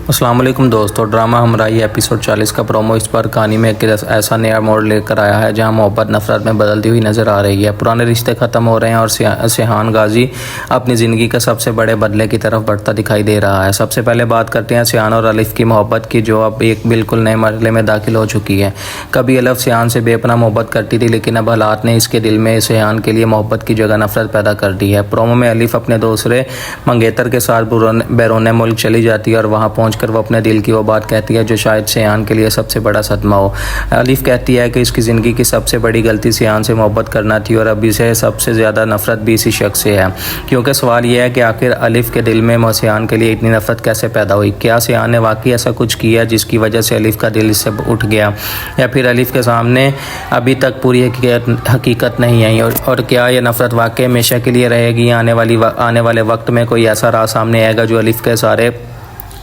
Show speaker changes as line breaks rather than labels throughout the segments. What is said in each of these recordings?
अस्सलाम वालेकुम दोस्तों, ड्रामा हमराही एपिसोड 40 का प्रोमो इस बार कहानी में एक ऐसा नया मोड़ लेकर आया है जहां मोहब्बत नफरत में बदलती हुई नज़र आ रही है। पुराने रिश्ते ख़त्म हो रहे हैं और सिहान गाजी अपनी ज़िंदगी का सबसे बड़े बदले की तरफ बढ़ता दिखाई दे रहा है। सबसे पहले बात करते हैं सिहान और अलिफ की मोहब्बत की, जो अब एक बिल्कुल नए मरहले में दाखिल हो चुकी है। कभी अलिफ सिहान से बेपनाह मोहब्बत करती थी, लेकिन अब हालात ने इसके दिल में सिहान के लिए मोहब्बत की जगह नफरत पैदा कर दी है। प्रोमो में अलिफ अपने दूसरे मंगेतर के साथ बैरून मुल्क चली जाती है और वहाँ पहुँच वो अपने दिल की वो बात कहती है जो शायद सिहान के लिए सबसे बड़ा सदमा हो। अलिफ कहती है कि इसकी ज़िंदगी की सबसे बड़ी गलती सिहान से मोहब्बत करना थी और अब इसे सबसे ज़्यादा नफरत भी इसी शख्स से है। क्योंकि सवाल यह है कि आखिर अलिफ के दिल में सिहान के लिए इतनी नफरत कैसे पैदा हुई। क्या सिहान ने वाकई ऐसा कुछ किया जिसकी वजह से अलिफ का दिल इससे उठ गया, या फिर अलिफ के सामने अभी तक पूरी हकीकत नहीं आई और क्या यह नफरत वाकई हमेशा के लिए रहेगी। आने वाले वक्त में कोई ऐसा राज सामने आएगा जो अलिफ के सारे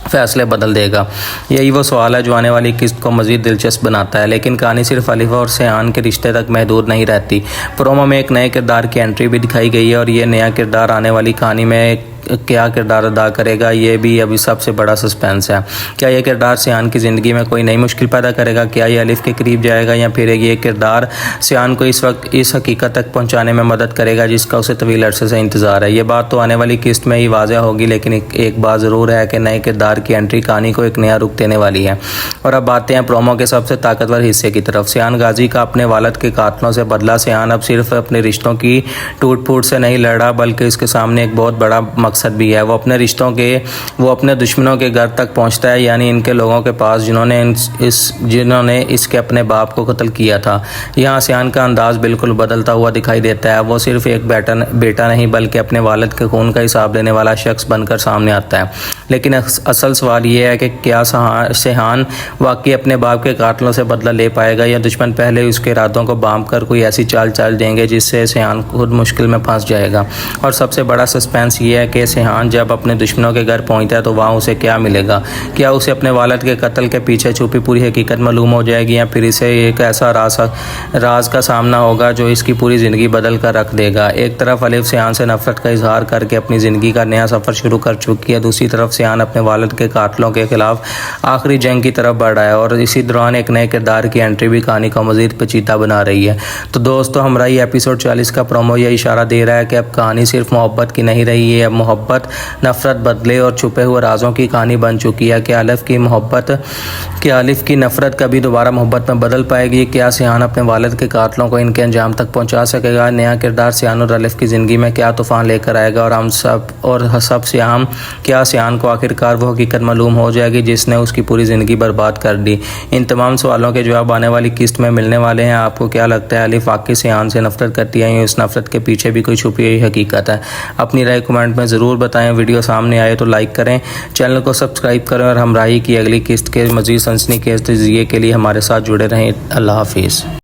फैसले बदल देगा। यही वो सवाल है जो आने वाली किस्त को मज़ीद दिलचस्प बनाता है। लेकिन कहानी सिर्फ अलिफ और सिहान के रिश्ते तक महदूद नहीं रहती। प्रोमो में एक नए किरदार की एंट्री भी दिखाई गई है और ये नया किरदार आने वाली कहानी में क्या किरदार अदा करेगा, ये भी अभी सबसे बड़ा सस्पेंस है। क्या यह किरदार सिहान की ज़िंदगी में कोई नई मुश्किल पैदा करेगा? क्या ये अलिफ के करीब जाएगा, या फिर ये किरदार सिहान को इस वक्त इस हकीकत तक पहुंचाने में मदद करेगा जिसका उसे तवील अरसे से इंतज़ार है। ये बात तो आने वाली किस्त में ही वाज़ह होगी, लेकिन एक बात ज़रूर है कि नए किरदार की एंट्री कहानी को एक नया रुख देने वाली है। और अब आते हैं प्रोमो के सबसे ताकतवर हिस्से की तरफ। सिहान गाजी का अपने वालिद के कातलों से बदला। सिहान अब सिर्फ अपने रिश्तों की टूट फूट से नहीं लड़ा, बल्कि इसके सामने एक बहुत बड़ा मकसद भी है। वो अपने दुश्मनों के घर तक पहुंचता है, यानी इनके लोगों के पास जिन्होंने इसके अपने बाप को कत्ल किया था। यहाँ सिहान का अंदाज बिल्कुल बदलता हुआ दिखाई देता है। वो सिर्फ एक बेटा नहीं बल्कि अपने वालिद के खून का हिसाब लेने वाला शख्स बनकर सामने आता है। लेकिन असल सवाल ये है कि क्या सिहान वाकई अपने बाप के कातलों से बदला ले पाएगा, या दुश्मन पहले उसके इरादों को बांध कर कोई ऐसी चाल देंगे जिससे सिहान खुद मुश्किल में फंस जाएगा। और सबसे बड़ा सस्पेंस ये है कि सिहान जब अपने दुश्मनों के घर पहुंचता है तो वहाँ उसे क्या मिलेगा। क्या उसे अपने वालिद के कत्ल के पीछे छुपी पूरी हकीकत मालूम हो जाएगी, या फिर इसे एक ऐसा राज का सामना होगा जो इसकी पूरी ज़िंदगी बदल कर रख देगा। एक तरफ अलिफ सिहान से नफरत का इजहार करके अपनी ज़िंदगी का नया सफ़र शुरू कर चुकी है, दूसरी तरफ सिहान अपने वालिद के कातलों के खिलाफ आखिरी जंग की तरफ बढ़ रहा है। और इसी दौरान एक नए किरदार की एंट्री भी कहानी को मज़ीद पेचीदा बना रही है। तो दोस्तों, हमराही एपिसोड 40 का प्रोमो यह इशारा दे रहा है कि अब कहानी सिर्फ मोहब्बत की नहीं रही है। अब मोहब्बत, नफरत, बदले और छुपे हुए राजों की कहानी बन चुकी है। क्या अलिफ की नफरत कभी दोबारा मोहब्बत में बदल पाएगी? क्या सिहान अपने वालिद के कातलों को इनके अंजाम तक पहुंचा सकेगा? नया किरदार सिहान और अलिफ की ज़िंदगी में क्या तूफान लेकर आएगा? और हम सब क्या सिहान को आखिरकार वो हकीकत मालूम हो जाएगी जिसने उसकी पूरी ज़िंदगी बर्बाद कर दी? इन तमाम सवालों के जवाब आने वाली किस्त में मिलने वाले हैं। आपको क्या लगता है, अलिफ वाकई सिहान से नफरत करती है या इस नफरत के पीछे भी कोई छुपी हुई हकीकत है? अपनी राय कमेंट में ज़रूर बताएं। वीडियो सामने आए तो लाइक करें, चैनल को सब्सक्राइब करें और हमराही की अगली किस्त के मज़ीद सनसनीखेज़ के लिए हमारे साथ जुड़े रहें। अल्लाह हाफिज़।